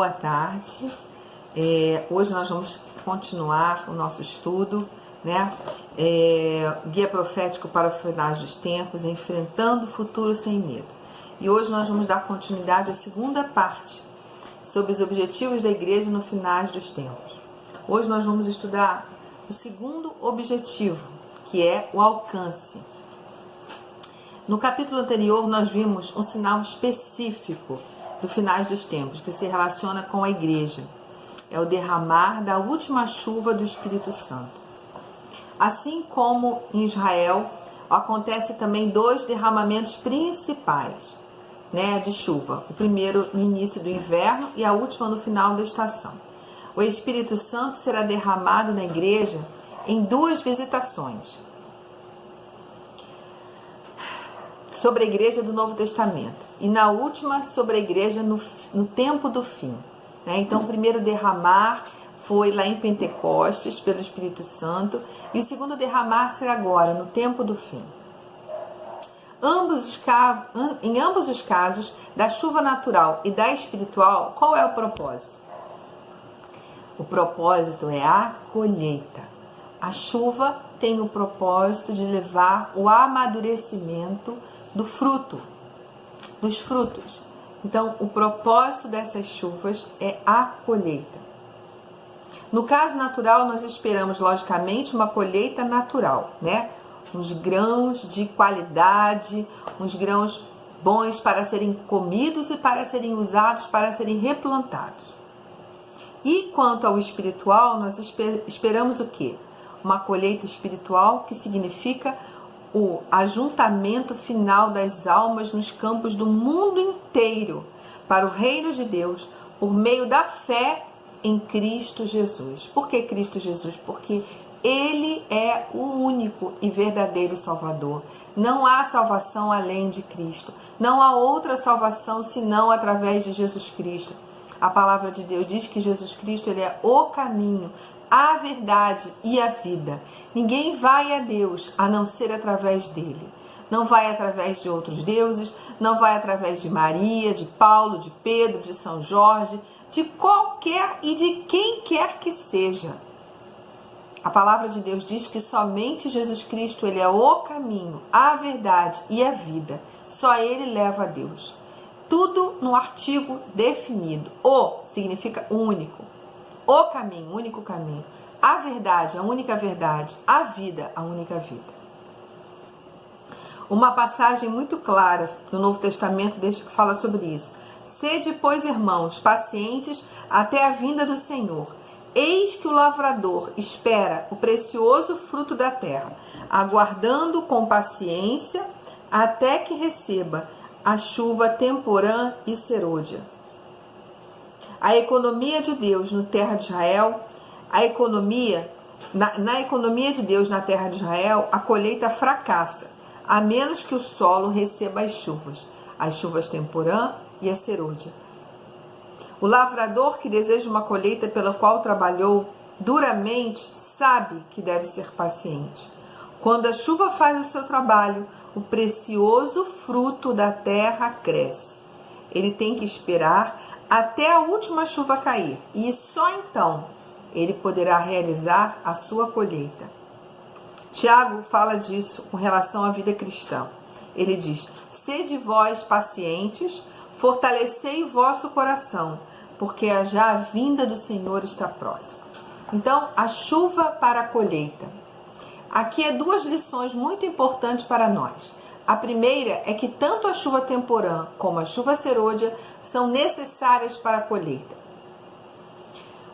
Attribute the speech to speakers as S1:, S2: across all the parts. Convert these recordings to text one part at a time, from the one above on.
S1: boa tarde. Hoje nós vamos continuar o nosso estudo, né? Guia profético para os finais dos tempos, enfrentando o futuro sem medo. E hoje nós vamos dar continuidade à segunda parte, sobre os objetivos da igreja no finais dos tempos. Hoje nós vamos estudar o segundo objetivo, que é o alcance. No capítulo anterior nós vimos um sinal específico do finais dos tempos, que se relaciona com a igreja. É o derramar da última chuva do Espírito Santo. Assim como em Israel, acontece também dois derramamentos principais, né, de chuva. O primeiro no início do inverno e a última no final da estação. O Espírito Santo será derramado na igreja em duas visitações. Sobre a igreja do Novo Testamento. E na última, sobre a igreja no tempo do fim. Então, o primeiro derramar foi lá em Pentecostes, pelo Espírito Santo. E o segundo derramar será agora, no tempo do fim. Em ambos os casos, da chuva natural e da espiritual, qual é o propósito? O propósito é a colheita. A chuva tem o propósito de levar o amadurecimento do fruto, dos frutos. Então, o propósito dessas chuvas é a colheita. No caso natural, nós esperamos, logicamente, uma colheita natural, né? Uns grãos de qualidade, uns grãos bons para serem comidos e para serem usados, para serem replantados. E quanto ao espiritual, nós esperamos o quê? Uma colheita espiritual, que significa o ajuntamento final das almas nos campos do mundo inteiro para o reino de Deus por meio da fé em Cristo Jesus. Por que Cristo Jesus? Porque Ele é o único e verdadeiro Salvador. Não há salvação além de Cristo. Não há outra salvação senão através de Jesus Cristo. A palavra de Deus diz que Jesus Cristo ele é o caminho, a verdade e a vida. Ninguém vai a Deus a não ser através dele. Não vai através de outros deuses, não vai através de Maria, de Paulo, de Pedro, de São Jorge, de qualquer e de quem quer que seja. A palavra de Deus diz que somente Jesus Cristo ele é o caminho, a verdade e a vida. Só ele leva a Deus. Tudo no artigo definido. O significa único. O caminho, o único caminho. A verdade, a única verdade. A vida, a única vida. Uma passagem muito clara no Novo Testamento deixa que fala sobre isso. Sede, pois, irmãos, pacientes até a vinda do Senhor. Eis que o lavrador espera o precioso fruto da terra, aguardando com paciência até que receba a chuva temporã e serôdia. A economia de Deus na terra de Israel, na economia de Deus na terra de Israel, a colheita fracassa, a menos que o solo receba as chuvas temporã e a serôdia. O lavrador que deseja uma colheita pela qual trabalhou duramente, sabe que deve ser paciente. Quando a chuva faz o seu trabalho, o precioso fruto da terra cresce. Ele tem que esperar até a última chuva cair, e só então ele poderá realizar a sua colheita. Tiago fala disso com relação à vida cristã. Ele diz: sede vós pacientes, fortalecei o vosso coração, porque já a vinda do Senhor está próxima. Então, a chuva para a colheita. Aqui é duas lições muito importantes para nós. A primeira é que tanto a chuva temporã como a chuva serôdia são necessárias para a colheita.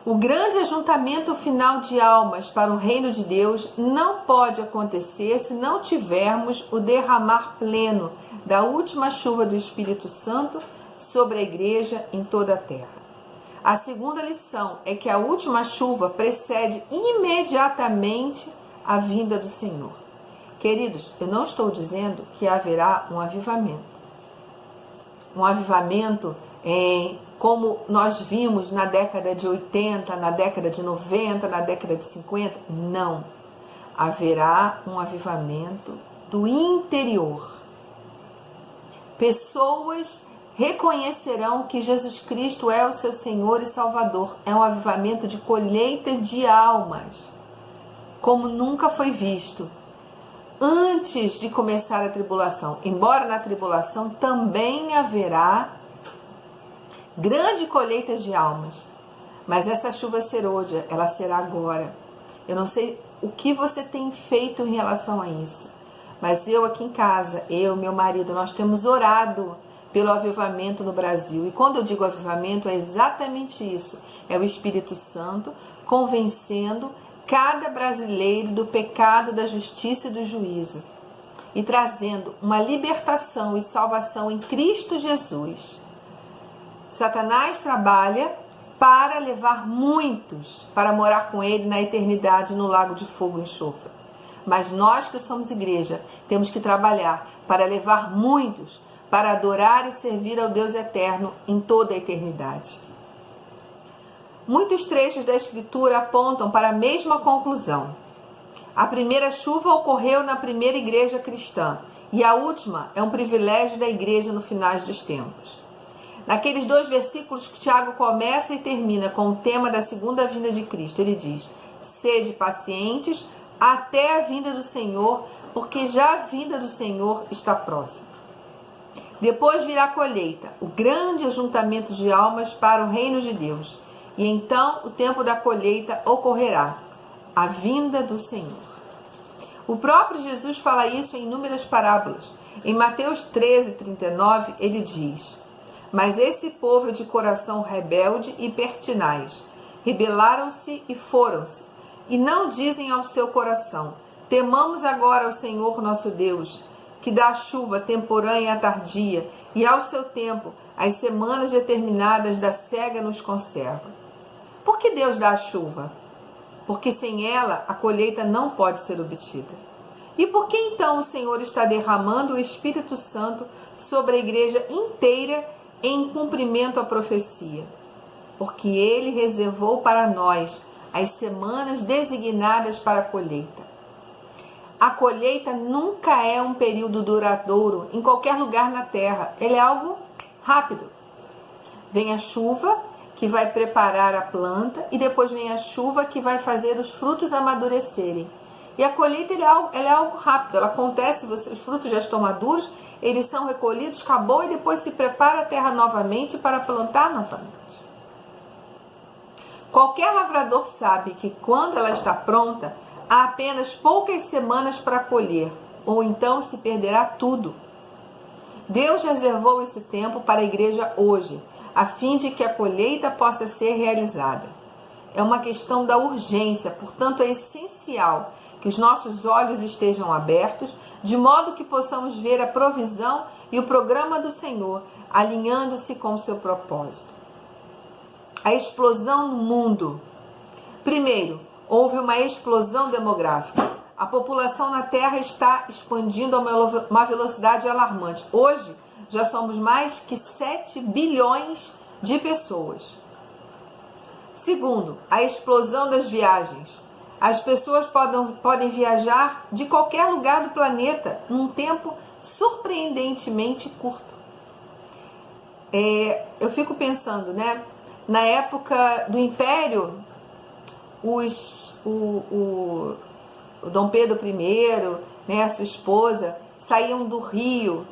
S1: O grande ajuntamento final de almas para o reino de Deus não pode acontecer se não tivermos o derramar pleno da última chuva do Espírito Santo sobre a igreja em toda a terra. A segunda lição é que a última chuva precede imediatamente a vinda do Senhor. Queridos, eu não estou dizendo que haverá um avivamento. Um avivamento como nós vimos na década de 80, na década de 90, na década de 50. Não. Haverá um avivamento do interior. Pessoas reconhecerão que Jesus Cristo é o seu Senhor e Salvador. É um avivamento de colheita de almas, como nunca foi visto antes de começar a tribulação. Embora na tribulação também haverá grande colheita de almas, mas essa chuva serôdia, ela será agora. Eu não sei o que você tem feito em relação a isso, mas eu aqui em casa, eu, meu marido, nós temos orado pelo avivamento no Brasil. E quando eu digo avivamento, é exatamente isso. É o Espírito Santo convencendo cada brasileiro do pecado, da justiça e do juízo, e trazendo uma libertação e salvação em Cristo Jesus. Satanás trabalha para levar muitos para morar com ele na eternidade no lago de fogo e enxofre. Mas nós que somos igreja, temos que trabalhar para levar muitos para adorar e servir ao Deus eterno em toda a eternidade. Muitos trechos da Escritura apontam para a mesma conclusão. A primeira chuva ocorreu na primeira igreja cristã e a última é um privilégio da igreja no final dos tempos. Naqueles 2 versículos que Tiago começa e termina com o tema da segunda vinda de Cristo, ele diz: sede pacientes até a vinda do Senhor, porque já a vinda do Senhor está próxima. Depois virá a colheita, o grande ajuntamento de almas para o reino de Deus. E então o tempo da colheita ocorrerá, a vinda do Senhor. O próprio Jesus fala isso em inúmeras parábolas. Em Mateus 13:39, ele diz: mas esse povo é de coração rebelde e pertinaz. Rebelaram-se e foram-se, e não dizem ao seu coração: temamos agora ao Senhor nosso Deus, que dá a chuva temporânea e tardia, e ao seu tempo as semanas determinadas da cega nos conserva. Por que Deus dá a chuva? Porque sem ela a colheita não pode ser obtida. E por que então o Senhor está derramando o Espírito Santo sobre a igreja inteira em cumprimento à profecia? Porque ele reservou para nós as semanas designadas para a colheita. A colheita nunca é um período duradouro em qualquer lugar na terra. Ele é algo rápido. Vem a chuva, que vai preparar a planta, e depois vem a chuva que vai fazer os frutos amadurecerem. E a colheita ela é algo rápido, ela acontece, os frutos já estão maduros, eles são recolhidos, acabou, e depois se prepara a terra novamente para plantar novamente. Qualquer lavrador sabe que quando ela está pronta, há apenas poucas semanas para colher, ou então se perderá tudo. Deus reservou esse tempo para a igreja hoje, a fim de que a colheita possa ser realizada. É uma questão da urgência, portanto é essencial que os nossos olhos estejam abertos, de modo que possamos ver a provisão e o programa do Senhor alinhando-se com o seu propósito. A explosão no mundo. Primeiro, houve uma explosão demográfica. A população na Terra está expandindo a uma velocidade alarmante. Hoje, já somos mais que 7 bilhões de pessoas. Segundo, a explosão das viagens. As pessoas podem viajar de qualquer lugar do planeta num tempo surpreendentemente curto. Eu fico pensando, né? Na época do Império, o Dom Pedro I, né, a sua esposa, saíam do Rio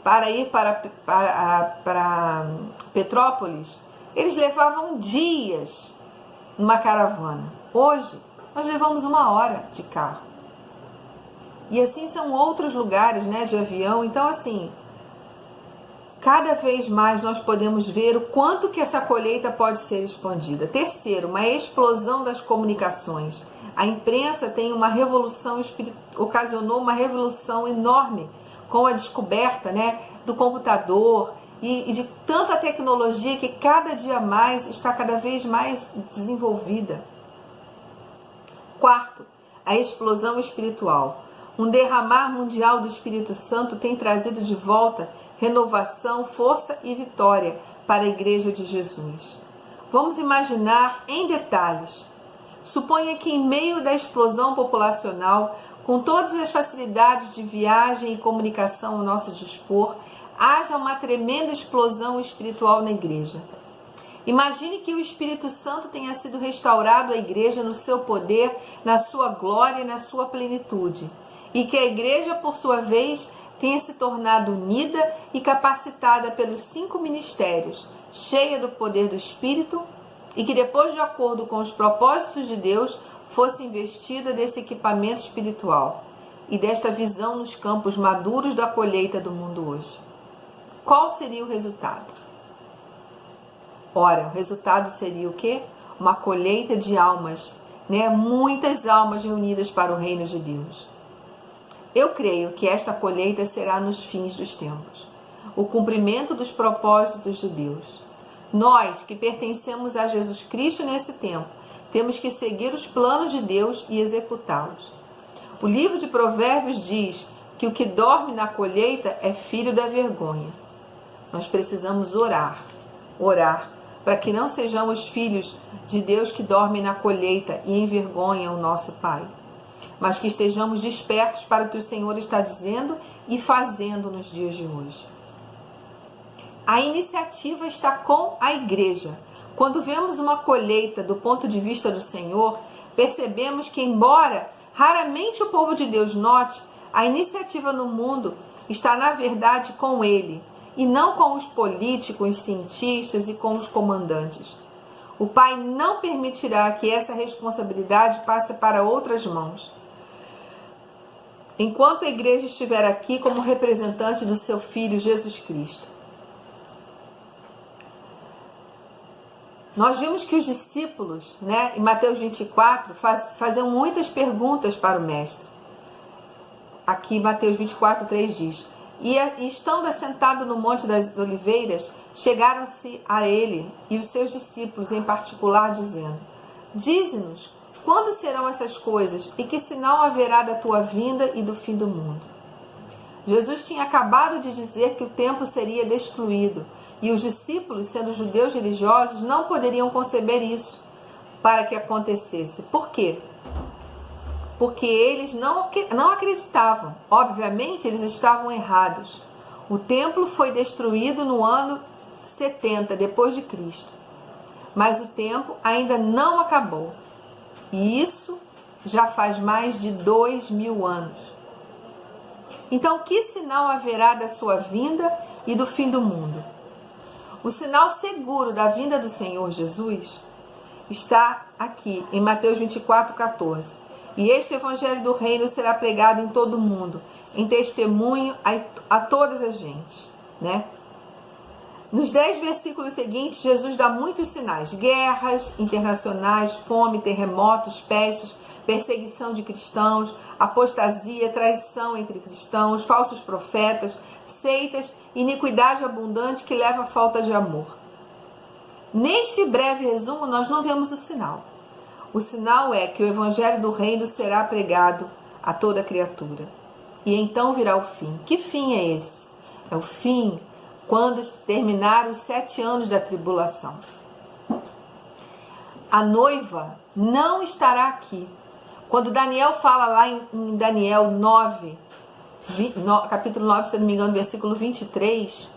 S1: para ir para Petrópolis. Eles levavam dias numa caravana. Hoje, nós levamos 1 hora de carro. E assim são outros lugares, né, de avião. Então, assim, cada vez mais nós podemos ver o quanto que essa colheita pode ser expandida. Terceiro, uma explosão das comunicações. A imprensa tem uma revolução ocasionou uma revolução enorme com a descoberta, né, do computador e de tanta tecnologia que cada dia mais está cada vez mais desenvolvida. Quarto, a explosão espiritual. Um derramar mundial do Espírito Santo tem trazido de volta renovação, força e vitória para a Igreja de Jesus. Vamos imaginar em detalhes. Suponha que em meio da explosão populacional, com todas as facilidades de viagem e comunicação ao nosso dispor, haja uma tremenda explosão espiritual na igreja. Imagine que o Espírito Santo tenha sido restaurado à igreja no seu poder, na sua glória e na sua plenitude. E que a igreja, por sua vez, tenha se tornado unida e capacitada pelos 5 ministérios, cheia do poder do Espírito, e que depois, de acordo com os propósitos de Deus, fosse investida desse equipamento espiritual e desta visão nos campos maduros da colheita do mundo hoje. Qual seria o resultado? Ora, o resultado seria o quê? Uma colheita de almas, né? Muitas almas reunidas para o reino de Deus. Eu creio que esta colheita será nos fins dos tempos, o cumprimento dos propósitos de Deus. Nós, que pertencemos a Jesus Cristo nesse tempo, temos que seguir os planos de Deus e executá-los. O livro de Provérbios diz que o que dorme na colheita é filho da vergonha. Nós precisamos orar, para que não sejamos filhos de Deus que dormem na colheita e envergonham o nosso Pai, mas que estejamos despertos para o que o Senhor está dizendo e fazendo nos dias de hoje. A iniciativa está com a igreja. Quando vemos uma colheita do ponto de vista do Senhor, percebemos que, embora raramente o povo de Deus note, a iniciativa no mundo está, na verdade, com Ele, e não com os políticos, cientistas e com os comandantes. O Pai não permitirá que essa responsabilidade passe para outras mãos. Enquanto a igreja estiver aqui como representante do seu Filho Jesus Cristo. Nós vimos que os discípulos, né, em Mateus 24, faziam muitas perguntas para o Mestre. Aqui em Mateus 24, 3 diz: E estando assentado no Monte das Oliveiras, chegaram-se a ele e os seus discípulos em particular, dizendo: Dize-nos, quando serão essas coisas e que sinal haverá da tua vinda e do fim do mundo? Jesus tinha acabado de dizer que o templo seria destruído e os discípulos, sendo judeus religiosos, não poderiam conceber isso para que acontecesse. Por quê? Porque eles não acreditavam. Obviamente, eles estavam errados. O templo foi destruído no ano 70 depois de Cristo. Mas o tempo ainda não acabou. E isso já faz mais de 2000 anos. Então, que sinal haverá da sua vinda e do fim do mundo? O sinal seguro da vinda do Senhor Jesus está aqui em Mateus 24, 14. E este evangelho do reino será pregado em todo o mundo, em testemunho a todas as gentes, né? Nos 10 versículos seguintes, Jesus dá muitos sinais: guerras internacionais, fome, terremotos, pestes, perseguição de cristãos, apostasia, traição entre cristãos, falsos profetas, seitas, iniquidade abundante que leva à falta de amor. Neste breve resumo, nós não vemos o sinal. O sinal é que o evangelho do reino será pregado a toda criatura. E então virá o fim. Que fim é esse? É o fim quando terminar os 7 anos da tribulação. A noiva não estará aqui. Quando Daniel fala lá em Daniel 9, capítulo 9, se não me engano, versículo 23,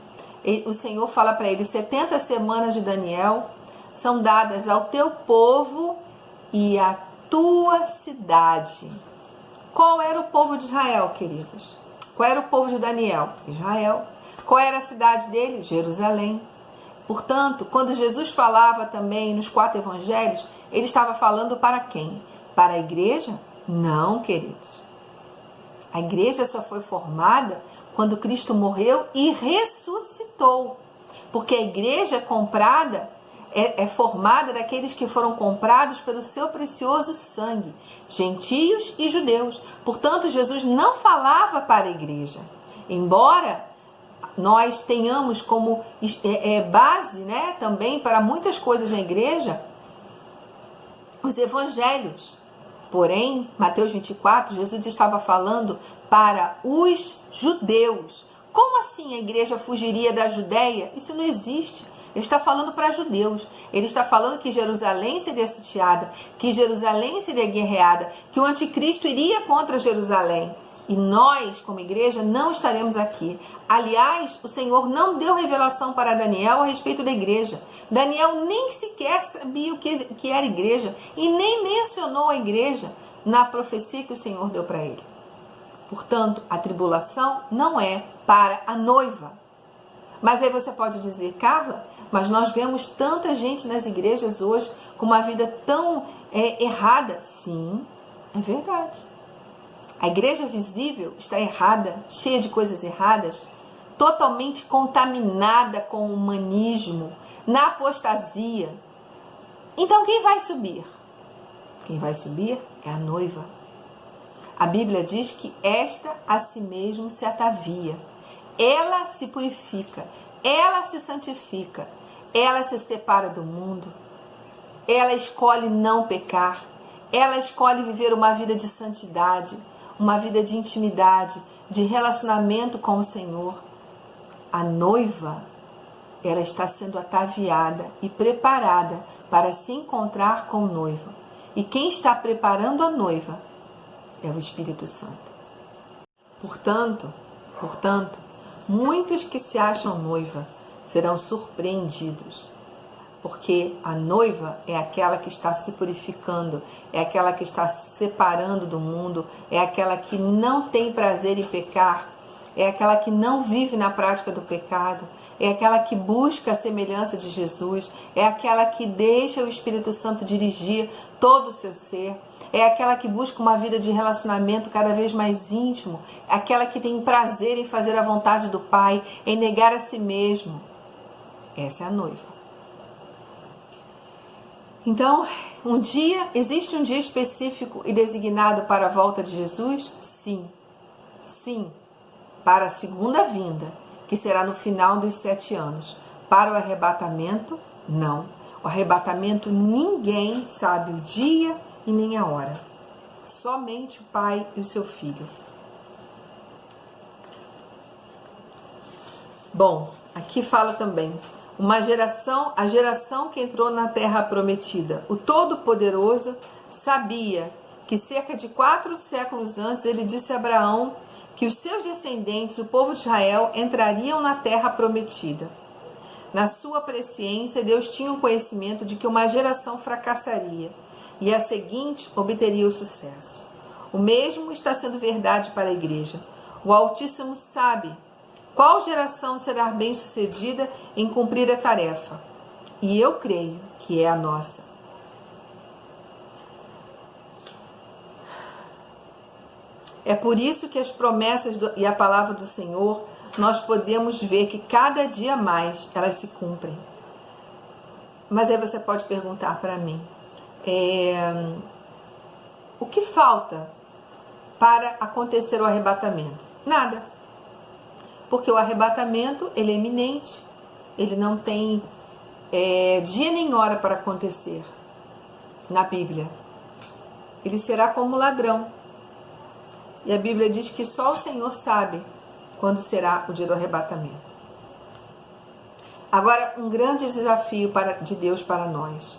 S1: o Senhor fala para ele: 70 semanas de Daniel são dadas ao teu povo e à tua cidade. Qual era o povo de Israel, queridos? Qual era o povo de Daniel? Israel. Qual era a cidade dele? Jerusalém. Portanto, quando Jesus falava também nos 4 evangelhos, ele estava falando para quem? Para a igreja? Não, queridos. A igreja só foi formada quando Cristo morreu e ressuscitou. Porque a igreja comprada é formada daqueles que foram comprados pelo seu precioso sangue, gentios e judeus. Portanto, Jesus não falava para a igreja. Embora nós tenhamos como base, né, também para muitas coisas na igreja, os evangelhos. Porém, Mateus 24, Jesus estava falando para os judeus. Como assim a igreja fugiria da Judéia? Isso não existe. Ele está falando para judeus. Ele está falando que Jerusalém seria sitiada, que Jerusalém seria guerreada, que o anticristo iria contra Jerusalém. E nós, como igreja, não estaremos aqui. Aliás, o Senhor não deu revelação para Daniel a respeito da igreja. Daniel nem sequer sabia o que era igreja e nem mencionou a igreja na profecia que o Senhor deu para ele. Portanto, a tribulação não é para a noiva. Mas aí você pode dizer, Carla, mas nós vemos tanta gente nas igrejas hoje com uma vida tão errada. Sim, é verdade. A igreja visível está errada, cheia de coisas erradas, totalmente contaminada com o humanismo, na apostasia. Então quem vai subir? Quem vai subir é a noiva. A Bíblia diz que esta a si mesmo se atavia. Ela se purifica, ela se santifica, ela se separa do mundo, ela escolhe não pecar, ela escolhe viver uma vida de santidade, uma vida de intimidade, de relacionamento com o Senhor. A noiva, ela está sendo ataviada e preparada para se encontrar com o noivo. E quem está preparando a noiva é o Espírito Santo. Portanto, muitos que se acham noiva serão surpreendidos, porque a noiva é aquela que está se purificando, é aquela que está se separando do mundo, é aquela que não tem prazer em pecar, é aquela que não vive na prática do pecado, é aquela que busca a semelhança de Jesus, é aquela que deixa o Espírito Santo dirigir todo o seu ser, é aquela que busca uma vida de relacionamento cada vez mais íntimo, é aquela que tem prazer em fazer a vontade do Pai, em negar a si mesmo. Essa é a noiva. Então, existe um dia específico e designado para a volta de Jesus? Sim. Sim. Para a segunda vinda, que será no final dos 7 anos. Para o arrebatamento, não. O arrebatamento, ninguém sabe o dia e nem a hora. Somente o Pai e o seu Filho. Bom, aqui fala também, a geração que entrou na terra prometida. O Todo-Poderoso sabia que cerca de 4 séculos antes ele disse a Abraão que os seus descendentes, o povo de Israel, entrariam na terra prometida. Na sua presciência, Deus tinha o conhecimento de que uma geração fracassaria e a seguinte obteria o sucesso. O mesmo está sendo verdade para a igreja. O Altíssimo sabe qual geração será bem-sucedida em cumprir a tarefa. E eu creio que é a nossa. É por isso que as promessas e a palavra do Senhor, nós podemos ver que cada dia mais elas se cumprem. Mas aí você pode perguntar para mim, o que falta para acontecer o arrebatamento? Nada. Porque o arrebatamento, ele é iminente, ele não tem dia nem hora para acontecer na Bíblia. Ele será como ladrão. E a Bíblia diz que só o Senhor sabe quando será o dia do arrebatamento. Agora, um grande desafio de Deus para nós.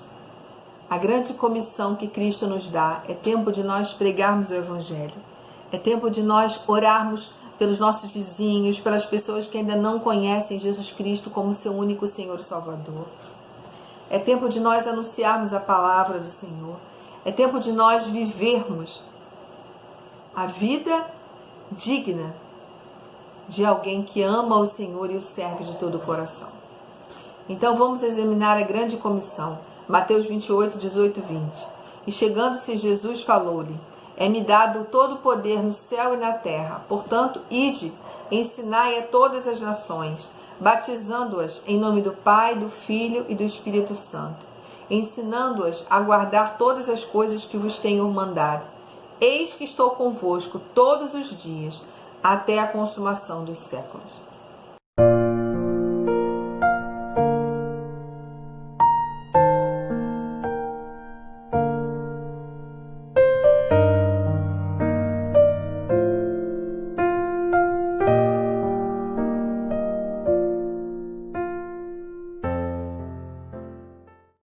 S1: A grande comissão que Cristo nos dá é tempo de nós pregarmos o Evangelho. É tempo de nós orarmos pelos nossos vizinhos, pelas pessoas que ainda não conhecem Jesus Cristo como seu único Senhor e Salvador. É tempo de nós anunciarmos a palavra do Senhor. É tempo de nós vivermos a vida digna de alguém que ama o Senhor e o serve de todo o coração. Então vamos examinar a grande comissão. Mateus 28, 18 e 20. E chegando-se Jesus falou-lhe: é-me dado todo o poder no céu e na terra. Portanto, ide, ensinai a todas as nações, batizando-as em nome do Pai, do Filho e do Espírito Santo, ensinando-as a guardar todas as coisas que vos tenho mandado. Eis que estou convosco todos os dias, até a consumação dos séculos.